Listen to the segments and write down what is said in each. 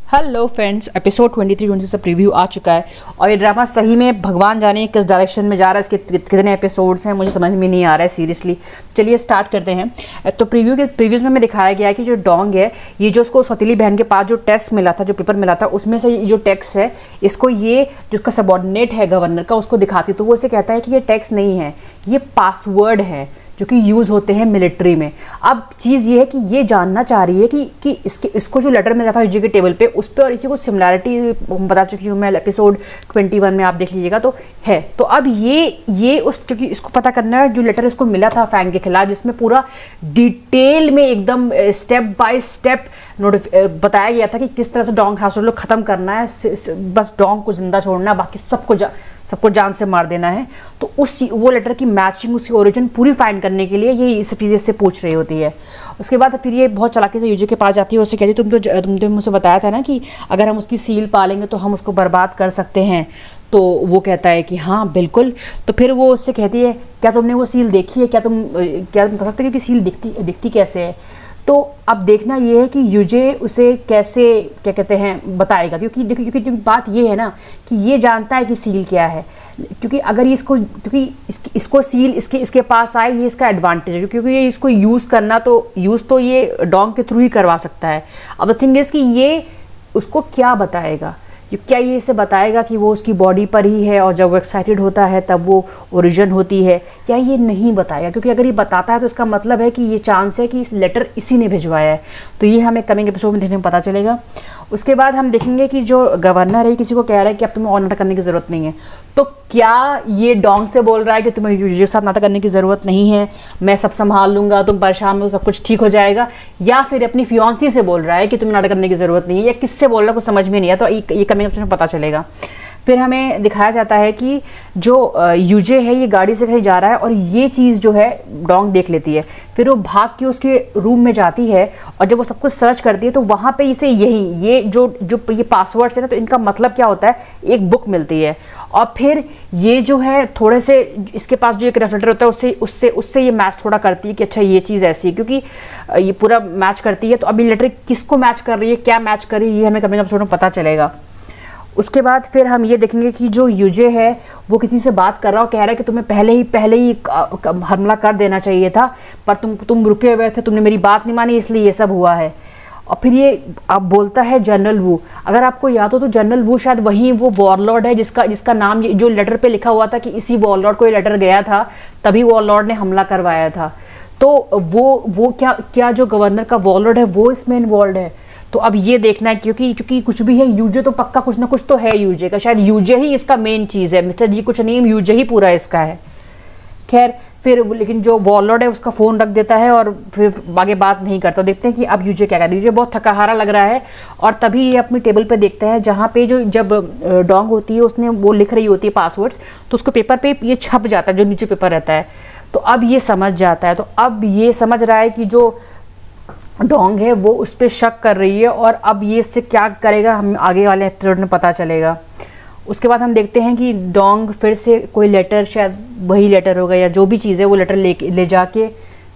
Hello friends, episode 23-24 से preview आ चुका है और ये ड्रामा सही में भगवान जाने किस डायरेक्शन में जा रहा है। इसके कितने एपिसोड्स हैं मुझे समझ में नहीं आ रहा है सीरियसली। चलिए स्टार्ट करते हैं। तो प्रीव्यूज़ में दिखाया गया है कि जो डोंग है, ये जो उसको सौतेली बहन के पास जो टेस्ट मिला था, जो पेपर मिला था, उसमें से जो टेक्स्ट है, इसको ये जो उसका सबॉर्डिनेट है गवर्नर का, उसको दिखाती, तो वो इसे कहता है कि ये टेक्स्ट नहीं है, ये पासवर्ड है जो कि यूज़ होते हैं मिलिट्री में। अब चीज़ ये है कि ये जानना चाह रही है कि इसको जो लेटर मिला था यूजी के टेबल पे, उस पर और इसी को सिमिलैरिटी बता चुकी हूँ मैं एपिसोड 21 में, आप देख लीजिएगा तो है। तो अब ये उस, क्योंकि इसको पता करना है जो लेटर इसको मिला था फैंग के खिलाफ, जिसमें पूरा डिटेल में एकदम स्टेप बाय स्टेप बताया गया था कि किस तरह से डोंग हाउस को ख़त्म करना है, बस डोंग को जिंदा छोड़ना, बाकी सबको जान से मार देना है। तो वो लेटर की मैचिंग, उसकी ओरिजिन पूरी फाइंड करने के लिए ये इस चीज़ से पूछ रही होती है। उसके बाद फिर ये बहुत चालाकी से यूजी के पास जाती है, उससे कहती है तुमने मुझसे बताया था ना कि अगर हम उसकी सील पालेंगे तो हम उसको बर्बाद कर सकते हैं। तो वो कहता है कि हाँ बिल्कुल। तो फिर वो उससे कहती है क्या तुमने वो सील देखी है, क्या तुम बता सकते हो कि सील दिखती कैसे है। तो अब देखना ये है कि यूजे उसे कैसे, क्या कहते हैं, बताएगा। क्योंकि बात ये है ना कि ये जानता है कि सील क्या है, क्योंकि अगर इसको सील इसके पास आए, ये इसका एडवांटेज है, क्योंकि ये इसको यूज़ तो ये डोंग के थ्रू ही करवा सकता है। अब द थिंग इज़ कि ये उसको क्या बताएगा, क्या ये इसे बताएगा कि वो उसकी बॉडी पर ही है और जब वो एक्साइटेड होता है तब वो ओरिजिन होती है, या ये नहीं बताएगा। क्योंकि अगर ये बताता है तो इसका मतलब है कि ये चांस है कि इस लेटर इसी ने भिजवाया है। तो ये हमें कमिंग एपिसोड में देखने में पता चलेगा। उसके बाद हम देखेंगे कि जो गवर्नर है किसी को कह रहा है कि अब तुम्हें और नाटक करने की ज़रूरत नहीं है। तो क्या ये डोंग से बोल रहा है कि तुम्हें यूजी के साथ नाटक करने की ज़रूरत नहीं है, मैं सब संभाल लूँगा, तुम परेशान हो, सब कुछ ठीक हो जाएगा, या फिर अपनी फियांसी से बोल रहा है कि तुम्हें नाटक करने की ज़रूरत नहीं है, या किससे बोल रहा है कुछ समझ में नहीं है। तो ये कमिंग एपिसोड में पता चलेगा। फिर हमें दिखाया जाता है कि जो यूजे है ये गाड़ी से कहीं जा रहा है और ये चीज़ जो है डोंग देख लेती है। फिर वो भाग के उसके रूम में जाती है और जब वो सब कुछ सर्च करती है तो वहाँ पे इसे ये जो पासवर्ड्स है ना, तो इनका मतलब क्या होता है, एक बुक मिलती है। और फिर ये जो है थोड़े से इसके पास जो एक रेफ्लेक्टर होता है उससे ये मैच थोड़ा करती है कि अच्छा ये चीज़ ऐसी है, क्योंकि ये पूरा मैच करती है। तो अभी लेटर किसको मैच कर रही है, क्या मैच कर रही है, ये हमें कमिंग एपिसोड में पता चलेगा। उसके बाद फिर हम ये देखेंगे कि जो यूजे है वो किसी से बात कर रहा है और कह रहा है कि तुम्हें पहले ही हमला कर देना चाहिए था, पर तुम रुके हुए थे, तुमने मेरी बात नहीं मानी, इसलिए ये सब हुआ है। और फिर ये अब बोलता है जनरल वू। अगर आपको याद हो तो जनरल वू शायद वही वो वॉरलॉर्ड है जिसका नाम जो लेटर पे लिखा हुआ था कि इसी वॉरलॉर्ड को ये लेटर गया था, तभी वॉरलॉर्ड ने हमला करवाया था। तो वो क्या जो गवर्नर का वॉरलॉर्ड है वो इसमें इन्वॉल्व है। तो अब ये देखना है, क्योंकि कुछ भी है, यूजे तो पक्का कुछ ना कुछ तो है यूजे का, शायद यूजे ही इसका मेन चीज़ है, मिस्टर जी कुछ नहीं, यूजे ही पूरा इसका है। खैर फिर लेकिन जो वॉरलॉर्ड है उसका फ़ोन रख देता है और फिर आगे बात नहीं करता। देखते हैं कि अब यूजे क्या कहता है। यूजे बहुत थकाहारा लग रहा है और तभी ये अपनी टेबल पे देखता है जहाँ पे जब डोंग होती है उसने वो लिख रही होती है पासवर्ड्स, तो उसको पेपर पे ये छप जाता है, जो नीचे पेपर रहता है। तो अब ये समझ जाता है, तो अब ये समझ रहा है कि जो डोंग है वो उस पर शक कर रही है और अब ये इससे क्या करेगा हम आगे वाले एपिसोड में पता चलेगा। उसके बाद हम देखते हैं कि डोंग फिर से कोई लेटर, शायद वही लेटर होगा या जो भी चीज़ है, वो लेटर ले जाके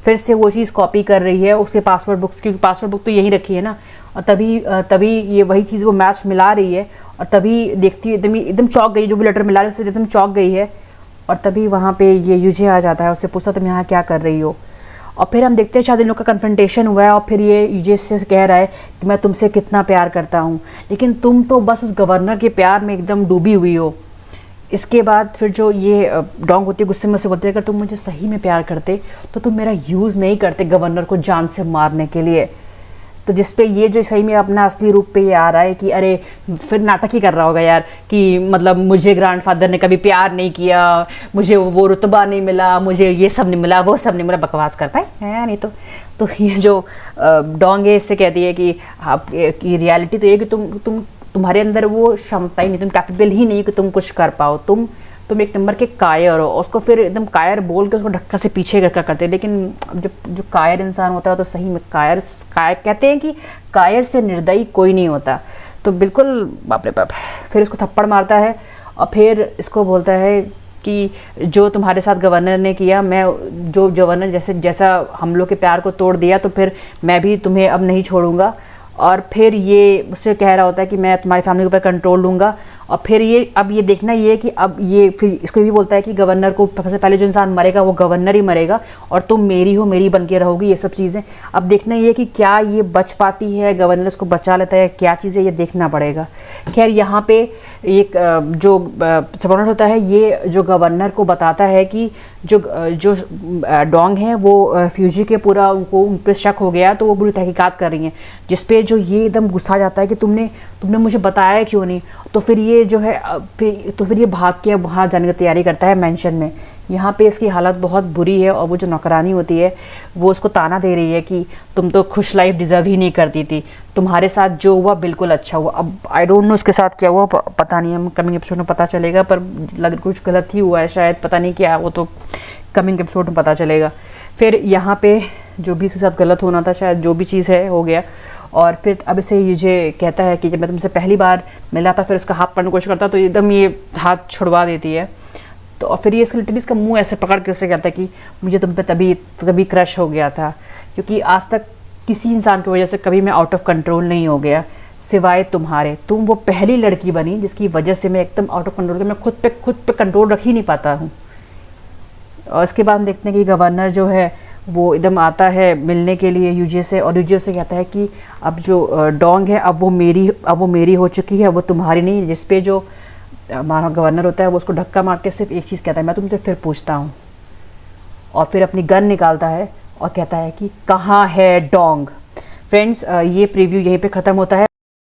फिर से वो चीज़ कॉपी कर रही है उसके पासवर्ड बुक्स, क्योंकि पासवर्ड बुक तो यहीं रखी है ना। और तभी ये वही चीज़ वो मैच मिला रही है और तभी देखती है एकदम चौंक गई, जो भी लेटर मिला रही है उससे एकदम चौंक गई है। और तभी वहाँ पर ये यूजे आ जाता है, उससे पूछता तुम यहाँ क्या कर रही हो। और फिर हम देखते हैं शायद इन लोग का कन्फ्रंटेशन हुआ है और फिर ये यूजे से कह रहा है कि मैं तुमसे कितना प्यार करता हूँ, लेकिन तुम तो बस उस गवर्नर के प्यार में एकदम डूबी हुई हो। इसके बाद फिर जो ये डोंग होती है गुस्से में से बोलते हैं अगर तुम मुझे सही में प्यार करते तो तुम मेरा यूज़ नहीं करते गवर्नर को जान से मारने के लिए। तो जिसपे ये जो सही में अपना असली रूप पे ये आ रहा है कि अरे फिर नाटक ही कर रहा होगा यार, कि मतलब मुझे ग्रैंडफादर ने कभी प्यार नहीं किया, मुझे वो रुतबा नहीं मिला, मुझे ये सब नहीं मिला, वो सब नहीं मिला, बकवास कर पाए है नहीं। तो ये जो डोंग है इससे कहती है कि कि रियलिटी तो ये कि तुम्हारे अंदर वो क्षमता ही नहीं, तुम कैपेबल ही नहीं कि तुम कुछ कर पाओ, तुम एक नंबर के कायर हो। उसको फिर एकदम कायर बोल के उसको धक्का से पीछे करते हैं। लेकिन जब जो कायर इंसान होता है तो सही में कायर कहते हैं कि कायर से निर्दयी कोई नहीं होता। तो बिल्कुल बाप रे बाप। फिर उसको थप्पड़ मारता है और फिर इसको बोलता है कि जो तुम्हारे साथ गवर्नर ने किया, मैं जो गवर्नर जैसा हम लोग के प्यार को तोड़ दिया, तो फिर मैं भी तुम्हें अब नहीं छोड़ूंगा। और फिर ये उससे कह रहा होता है कि मैं तुम्हारी फैमिली के ऊपर कंट्रोल लूँगा। और फिर ये अब ये देखना ये है कि अब ये फिर इसको भी बोलता है कि गवर्नर को सबसे पहले जो इंसान मरेगा वो गवर्नर ही मरेगा और तुम मेरी हो, मेरी बन के रहोगी, ये सब चीज़ें। अब देखना ये है कि क्या ये बच पाती है, गवर्नर इसको बचा लेता है, क्या चीज़ें ये देखना पड़ेगा। खैर यहाँ पे एक जो सबॉर्डिनेट होता है ये जो गवर्नर को बताता है कि जो जो डोंग है वो फ्यूजी के पूरा उनको उन पर शक हो गया, तो वो पूरी तहकीकात कर रही हैं, जिसपे जो ये एकदम गुस्सा जाता है कि तुमने मुझे बताया क्यों नहीं। तो फिर ये जो है फिर ये भाग के वहाँ जाने की तैयारी करता है मेंशन में। यहाँ पे इसकी हालत बहुत बुरी है और वो जो नौकरानी होती है वो उसको ताना दे रही है कि तुम तो खुश लाइफ डिज़र्व ही नहीं करती थी, तुम्हारे साथ जो हुआ बिल्कुल अच्छा हुआ। अब आई डोंट नो उसके साथ क्या हुआ, पता नहीं, हम कमिंग एपिसोड में पता चलेगा, पर लग कुछ गलत ही हुआ है शायद, पता नहीं क्या, वो तो कमिंग एपिसोड में पता चलेगा। फिर यहाँ पे जो भी इसके साथ गलत होना था, शायद जो भी चीज़ है हो गया। और फिर अब इसे ये कहता है कि जब मैं तुमसे पहली बार मिला था, फिर उसका हाथ पकड़ने की कोशिश करता तो एकदम ये हाथ छुड़वा देती है। तो और फिर ये लिटरली इसका मुंह ऐसे पकड़ के उससे कहता है कि मुझे तुम पे तभी क्रश हो गया था, क्योंकि आज तक किसी इंसान की वजह से कभी मैं आउट ऑफ कंट्रोल नहीं हो गया सिवाय तुम्हारे। तुम वो पहली लड़की बनी जिसकी वजह से मैं एकदम आउट ऑफ कंट्रोल, मैं खुद पे कंट्रोल रख ही नहीं पाता हूँ। और इसके बाद देखते हैं कि गवर्नर जो है वो एकदम आता है मिलने के लिए यूजे से, और यूजे से कहता है कि अब जो डोंग है अब वो मेरी हो चुकी है, वो तुम्हारी नहीं। जिस पे जो हमारा गवर्नर होता है वो उसको धक्का मार के सिर्फ एक चीज़ कहता है, मैं तुमसे फिर पूछता हूँ। और फिर अपनी गन निकालता है और कहता है कि कहाँ है डोंग। फ्रेंड्स, ये प्रीव्यू यहीं पे ख़त्म होता है।